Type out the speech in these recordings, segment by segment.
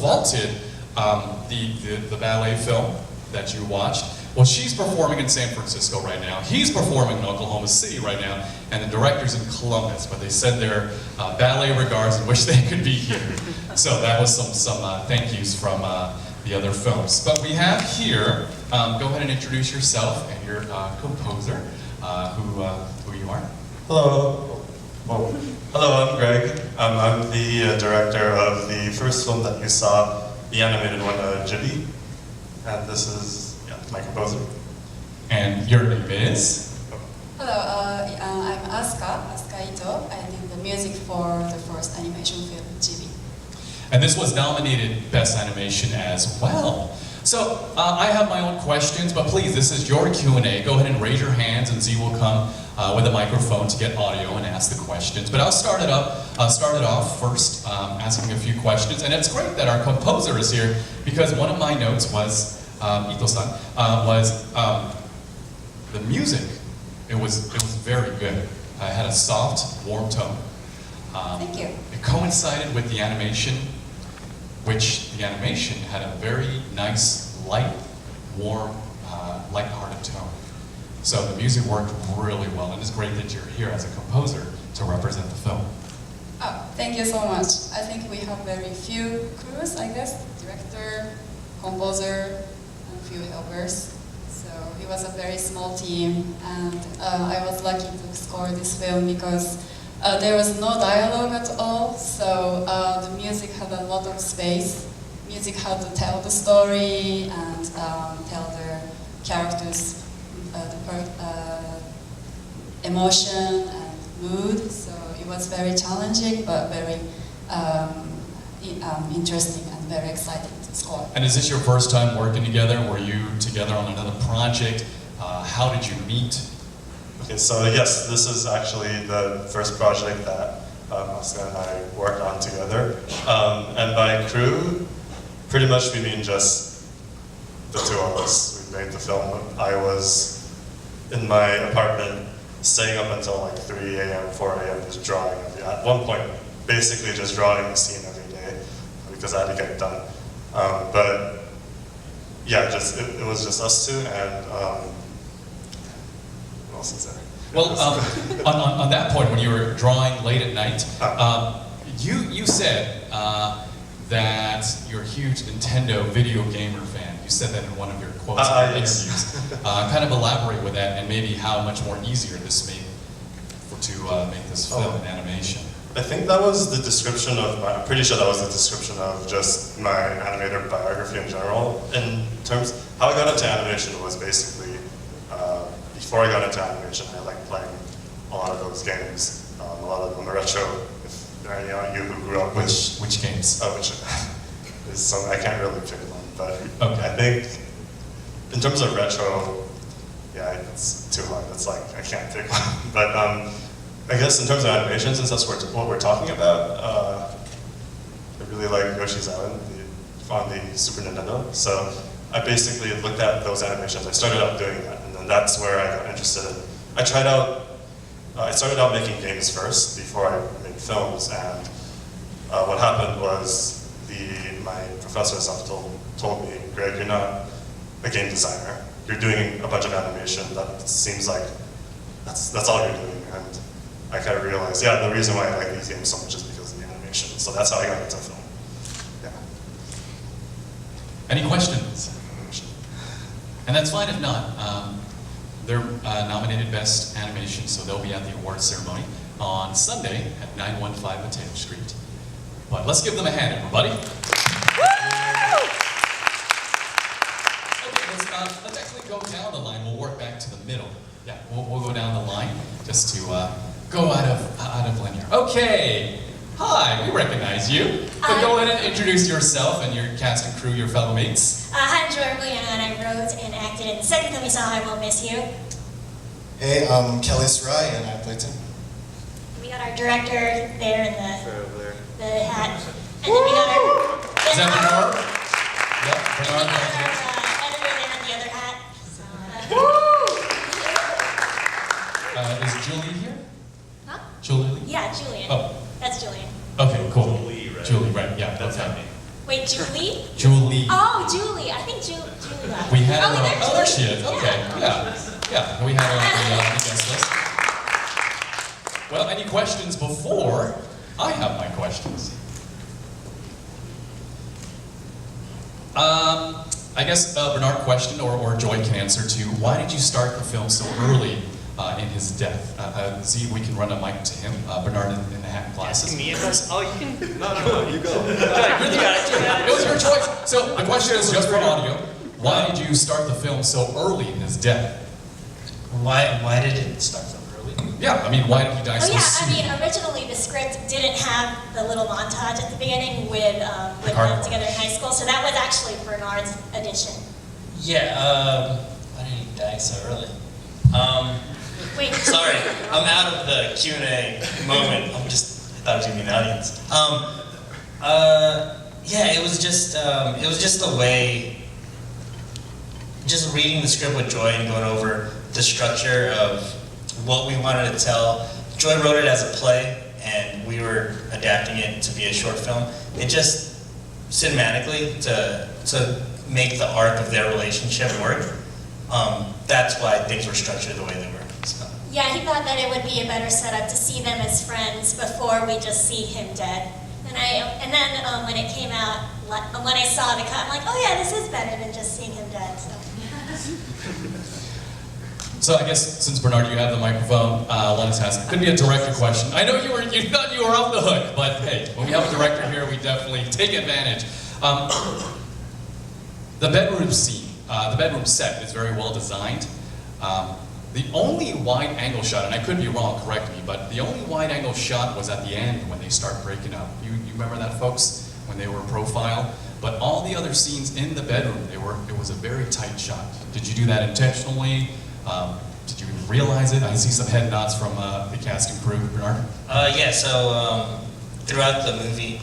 Vaulted, the ballet film that you watched. Well, she's performing in San Francisco right now. He's performing in Oklahoma City right now, and the director's in Columbus. But they send their ballet regards and wish they could be here. So that was some thank yous from the other films. But we have here. Go ahead and introduce yourself and your composer, who you are. Hello. Well, hello, I'm Greg. I'm the director of the first film that you saw, the animated one, Ghibli. And this is my composer. And your name is? Hello, I'm Asuka Ito. I did the music for the first animation film, Ghibli. And this was nominated Best Animation as well. So I have my own questions, but please, this is your Q&A. Go ahead and raise your hands, and Z will come with a microphone to get audio and ask the questions. But I'll start it off first, asking a few questions. And it's great that our composer is here, because one of my notes was, Ito-san, was the music. It was very good. It had a soft, warm tone. Thank you. It coincided with the animation, which the animation had a very nice, light, warm, light-hearted tone. So the music worked really well, and it's great that you're here as a composer to represent the film. Oh, thank you so much. I think we have very few crews, I guess. Director, composer, and a few helpers. So it was a very small team, and I was lucky to score this film because there was no dialogue at all, so the music had a lot of space. Music had to tell the story and tell the characters' emotion and mood. So it was very challenging, but very interesting and very exciting to score. And is this your first time working together? Were you together on another project? How did you meet? Okay, so yes, this is actually the first project that Asuka and I worked on together. And by crew, pretty much we mean just the two of us. We made the film. I was in my apartment staying up until like 3 a.m., 4 a.m. just drawing. At one point, basically just drawing the scene every day because I had to get it done. But yeah, it was just us two, and what else is there? Well, on that point, when you were drawing late at night, you said that you're a huge Nintendo video gamer fan. You said that in one of your quotes in your interviews. Kind of elaborate with that, and maybe how much more easier this made to make this film in animation. I think that was the description of I'm pretty sure that was the description of just my animator biography in general. In terms, how I got into animation was basically, before I got into animation, I liked playing a lot of those games. A lot of them are retro. If there are any of you who grew up with... Which games? Oh, which is some, I can't really pick one, but okay. I think in terms of retro, yeah, it's too hard. It's like, I can't pick one. But I guess in terms of animation, since that's what we're talking about, I really like Yoshi's Island on the Super Nintendo. So I basically looked at those animations. I started out doing that, and then that's where I got interested in. I started out making games first before I made films, and what happened was my professor told me, Greg, you're not a game designer. You're doing a bunch of animation. That seems like that's all you're doing. And I kind of realized, yeah, the reason why I like these games so much is because of the animation. So that's how I got into film. Yeah. Any questions? And that's fine if not. They're nominated Best Animation, so they'll be at the awards ceremony on Sunday at 915 Mateo Street. But let's give them a hand, everybody. Okay, let's actually go down the line. We'll work back to the middle. Yeah, we'll go down the line just to go out of linear. Okay. Hi, we recognize you. So go ahead and introduce yourself and your cast and crew, your fellow mates. Hi, I'm Jordan William, and I wrote and acted in the second film you saw, I Won't Miss You. Hey, I'm Kelly Sarai, and I play Tim. We got our director there in the hat. And then we got our... Is that Bernard? Yep, And Bernard. we got our editor there in the other hat. So, Is Julie here? huh? Julie? Yeah, Julian. Oh. That's Julian. Okay, cool. Julie, right? Julie, right, yeah, That's okay. not me. Wait, Wait, Julie? Julie. Oh, Julie. I think Julie got it. We had oh, her. Oh, there she is. Yeah. Okay. Yeah. We had her on the guest list. Well, any questions before I have my questions? I guess Bernard question or Joy can answer too. Why did you start the film so early in his death? See, we can run a mic to him. Bernard in the hat and glasses. Me? Oh, you can. No, you go. It was your choice. So the question is just for audio. Why did you start the film so early in his death? Why did it start so early? Yeah, I mean, why did he die Oh so yeah, soon? I mean, originally the script didn't have the little montage at the beginning with car them together in high school, so that was actually Bernard's addition. Yeah. Why did he die so early? Wait. Sorry, I'm out of the Q&A moment. I thought it was gonna be an audience. Yeah, it was just a way. Just reading the script with Joy and going over the structure of what we wanted to tell. Joy wrote it as a play, and we were adapting it to be a short film. It just cinematically to make the arc of their relationship work. That's why things were structured the way they were. So. Yeah, he thought that it would be a better setup to see them as friends before we just see him dead. And then when it came out, when I saw the cut, I'm like, oh yeah, this is better than just seeing him dead. So I guess since Bernard, you have the microphone, let us ask. It could be a director question. I know you thought you were off the hook, but hey, when we have a director here, we definitely take advantage. The bedroom scene, the bedroom set is very well designed. The only wide angle shot, and I could be wrong, correct me, but the only wide angle shot was at the end when they start breaking up. You remember that, folks? When they were in profile? But all the other scenes in the bedroom, it was a very tight shot. Did you do that intentionally? Did you realize it? I see some head nods from the casting crew. Bernard? Yeah, so throughout the movie,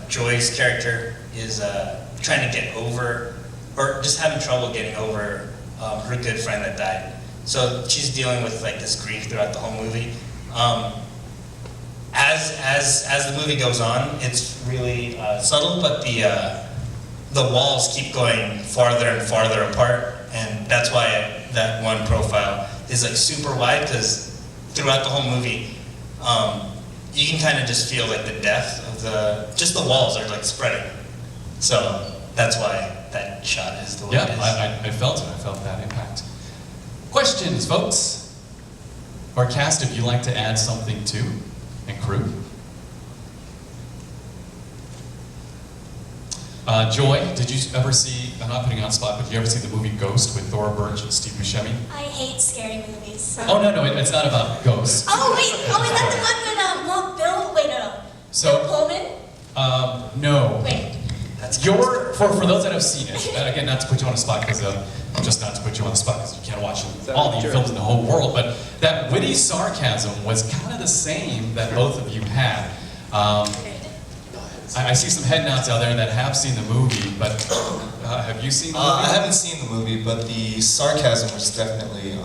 Joy's character is trying to get over, or just having trouble getting over her good friend that died. So she's dealing with like this grief throughout the whole movie. As the movie goes on, it's really subtle, but the walls keep going farther and farther apart, and that's why that one profile is like super wide, because throughout the whole movie, you can kind of just feel like the depth of the walls are like spreading. So that's why that shot is the way it is. Yeah, I felt it. I felt that impact. Questions, folks? Or cast, if you'd like to add something too, and crew. Joy, did you ever see, I'm not putting you on the spot, but did you ever see the movie Ghost with Thora Birch and Steve Buscemi? I hate scary movies. So. Oh, no, it's not about ghosts. Oh, wait. Oh, is that the one with Bill? Wait, no. So, Bill Pullman? no. Wait. For those that have seen it, again, not to put you on the spot, because just not to put you on the spot, because you can't watch all the films in the whole world, but that witty sarcasm was kind of the same that both of you had. I see some head nods out there that have seen the movie, but have you seen the movie? I haven't seen the movie, but the sarcasm was definitely,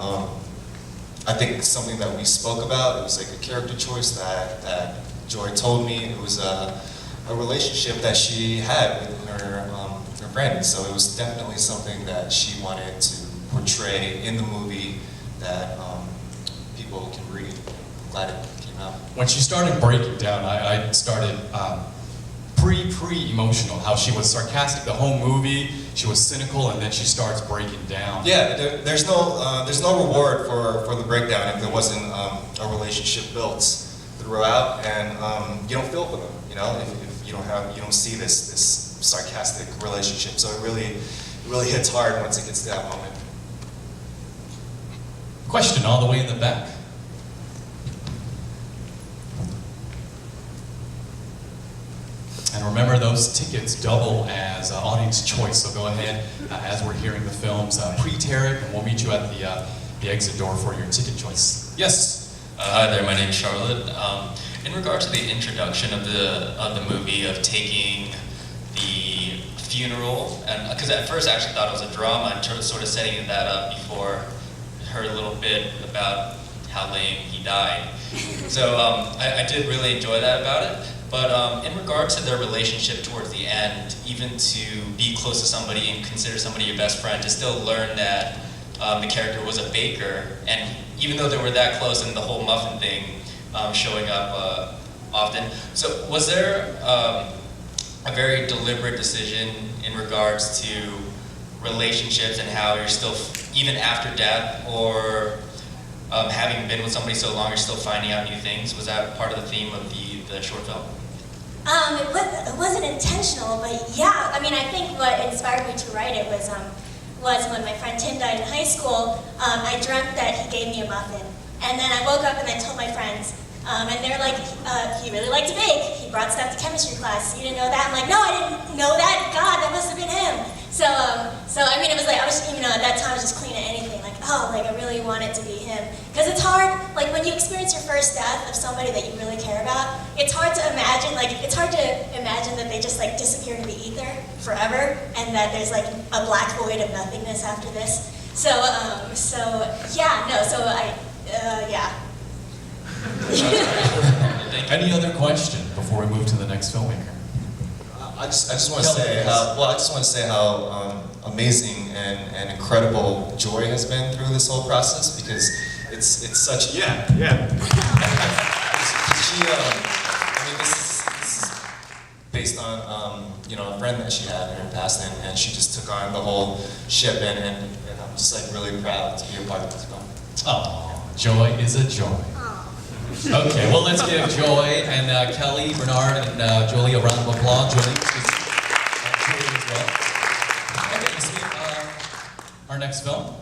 I think, something that we spoke about. It was like a character choice that Joy told me. It was a relationship that she had with her friend. So it was definitely something that she wanted to portray in the movie that people can read. I'm glad it came out. When she started breaking down, I started pre-emotional, how she was sarcastic the whole movie, she was cynical, and then she starts breaking down. Yeah, there's no reward for the breakdown if there wasn't a relationship built throughout, and you don't feel for them, you know, if you don't see this sarcastic relationship. So it really hits hard once it gets to that moment. Question all the way in the back. And remember, those tickets double as audience choice, so go ahead, as we're hearing the films, pre-tear it, and we'll meet you at the exit door for your ticket choice. Yes? Hi there, my name's Charlotte. In regard to the introduction of the movie, of taking the funeral, and because at first I actually thought it was a drama, and sort of setting that up before her little bit about how lame he died. So I did really enjoy that about it. But in regard to their relationship towards the end, even to be close to somebody and consider somebody your best friend, to still learn that the character was a baker, and even though they were that close and the whole muffin thing showing up often. So was there a very deliberate decision in regards to relationships and how you're still, even after death, or having been with somebody so long, you're still finding out new things? Was that part of the theme of the short film? It wasn't intentional, but yeah. I mean, I think what inspired me to write it was when my friend Tim died in high school. I dreamt that he gave me a muffin, and then I woke up and I told my friends, and they're like, he really liked to bake. He brought stuff to chemistry class. You didn't know that? I'm like, no, I didn't know that. God, that must have been him. So I mean, it was like, I was, at that time I was just clinging to anything. Like, oh, like I really want it to be him. Because it's hard, like when you experience your first death of somebody that you really care about, it's hard to imagine, that they just like disappear into the ether forever, and that there's like a black void of nothingness after this. Yeah. Any other question before we move to the next filmmaker? I just want to say how amazing and incredible Joy has been through this whole process, because it's such Yeah. She I mean, this is based on a friend that she had in her past, and she just took on the whole ship, and I'm just like really proud to be a part of this film. Oh, Joy is a joy. Okay, well, let's give Joy and Kelly, Bernard, and Julie a round of applause. Julie as well. Okay, let's meet our next film.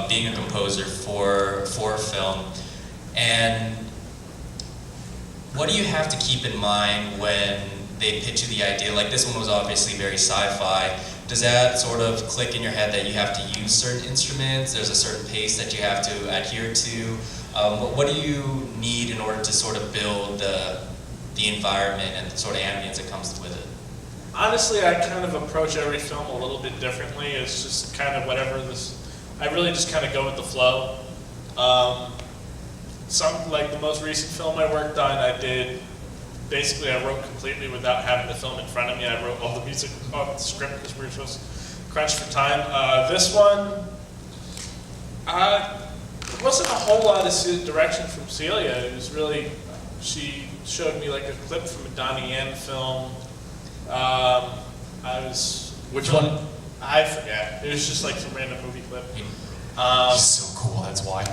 Being a composer for film, and what do you have to keep in mind when they pitch you the idea? Like this one was obviously very sci-fi. Does that sort of click in your head that you have to use certain instruments? There's a certain pace that you have to adhere to. What do you need in order to sort of build the environment and the sort of ambience that comes with it? Honestly, I kind of approach every film a little bit differently. It's just kind of I really just kind of go with the flow. Like the most recent film I worked on, I wrote completely without having the film in front of me. I wrote all the music off the script because we were supposed to crunch for time. This one, it wasn't a whole lot of direction from Celia. It was really, she showed me like a clip from a Donnie Yen film. Which one? I forget. It was just like some random movie clip. She's so cool, that's why.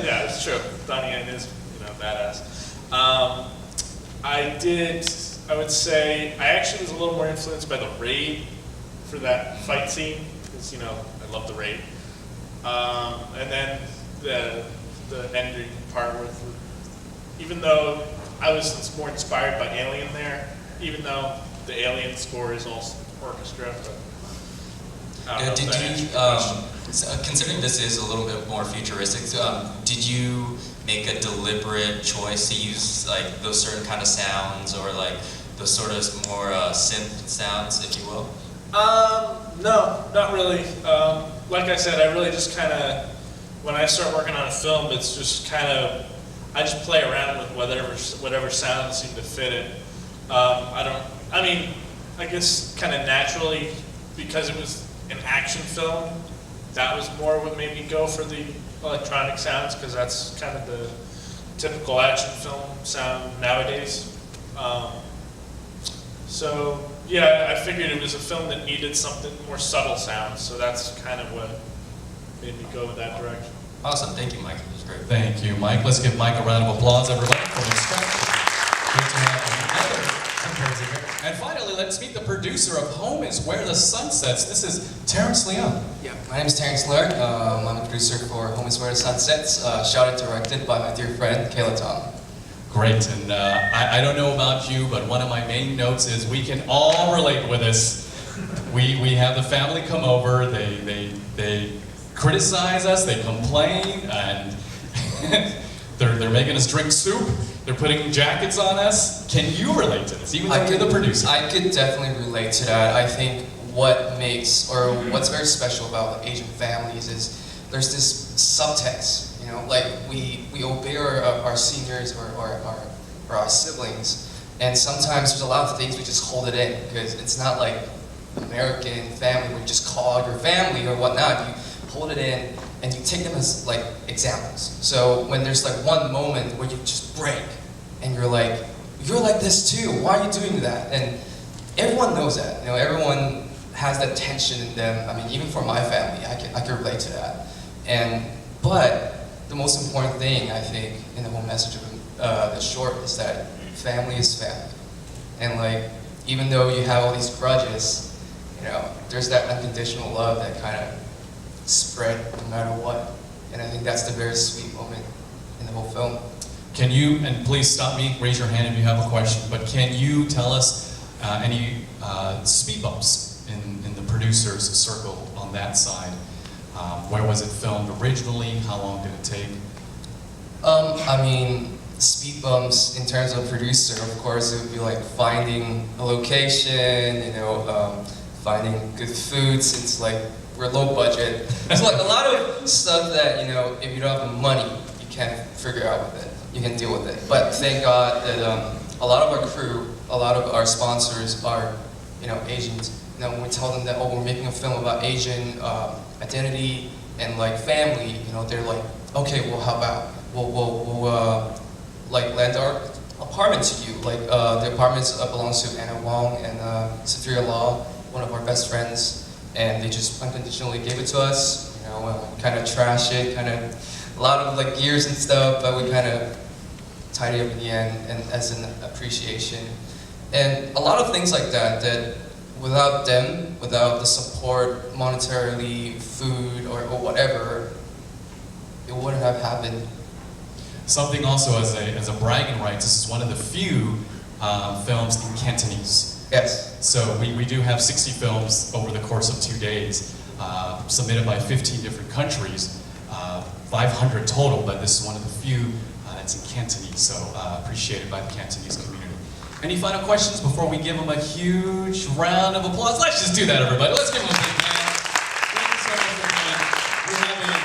Yeah, it's true. Donnie Yen is, badass. I would say, I actually was a little more influenced by The Raid for that fight scene, because, I love The Raid. And then the ending part even though I was more inspired by Alien there, even though the Alien score is all orchestra. Considering this is a little bit more futuristic, did you make a deliberate choice to use like those certain kind of sounds, or like those sort of more synth sounds, if you will? No, not really. Like I said, I really just kind of, when I start working on a film, it's just kind of, I just play around with whatever sounds seem to fit it. I guess kind of naturally, because it was an action film, that was more what made me go for the electronic sounds, because that's kind of the typical action film sound nowadays. So yeah, I figured it was a film that needed something more subtle sounds, so that's kind of what made me go in that direction. Awesome, thank you, Mike. It was great. Thank you, Mike. Let's give Mike a round of applause, everybody, for Extraction. Good to have another composer here. And finally, let's meet the producer of Home is Where the Sun Sets. This is Terrence Leung. Yeah, my name is Terrence Leung. I'm the producer for Home is Where the Sun Sets, shot and directed by my dear friend, Kayla Tong. Great, and I don't know about you, but one of my main notes is we can all relate with this. We have the family come over, they criticize us, they complain, and they're making us drink soup, they're putting jackets on us. Can you relate to this, even though you're the producer? I could definitely relate to that. I think what makes, or what's very special about Asian families is there's this subtext. Like we obey our seniors or our siblings, And sometimes there's a lot of things we just hold it in, because it's not like American family where you just call out your family or whatnot. You hold it in and you take them as like examples. So when there's like one moment where you just break and you're like this too, why are you doing that? And everyone knows that, everyone has that tension in them. I mean, even for my family, I can relate to that. But the most important thing, I think, in the whole message of the short is that family is family. And like, even though you have all these grudges, there's that unconditional love that kind of spread no matter what. And I think that's the very sweet moment in the whole film. Can you, and please stop me, raise your hand if you have a question, but can you tell us any speed bumps in the producer's circle on that side? Where was it filmed originally? How long did it take? I mean, speed bumps in terms of producer, of course, it would be like finding a location, finding good food, since like we're low budget. There's like a lot of stuff that, if you don't have the money, you can't figure out with it. You can deal with it. But thank God that a lot of our crew, a lot of our sponsors are, Asians. When we tell them that, we're making a film about Asian identity and like family, they're like, okay, well, how about we'll like lend our apartment to you. Like the apartment belongs to Anna Wong and Sophia Law, one of our best friends, and they just unconditionally gave it to us. Kind of trash it, kind of a lot of like gears and stuff, but we kind of tidy up in the end, and as an appreciation, and a lot of things like that. That without them, without the support, monetarily, food, or whatever, it wouldn't have happened. Something also as a bragging rights, this is one of the few films in Cantonese. Yes. So we do have 60 films over the course of 2 days, submitted by 15 different countries, 500 total, but this is one of the few that's in Cantonese, so appreciated by the Cantonese community. Any final questions before we give them a huge round of applause? Let's just do that, everybody. Let's give them a big hand. Thank you so much for coming. We're having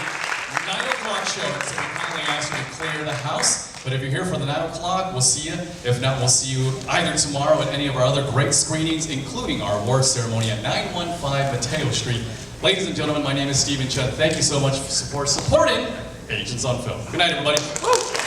a 9 o'clock show, so we kindly ask you to clear the house. But if you're here for the 9 o'clock, we'll see you. If not, we'll see you either tomorrow at any of our other great screenings, including our award ceremony at 915 Mateo Street. Ladies and gentlemen, my name is Stephen Chun. Thank you so much for supporting Asians on Film. Good night, everybody. Woo!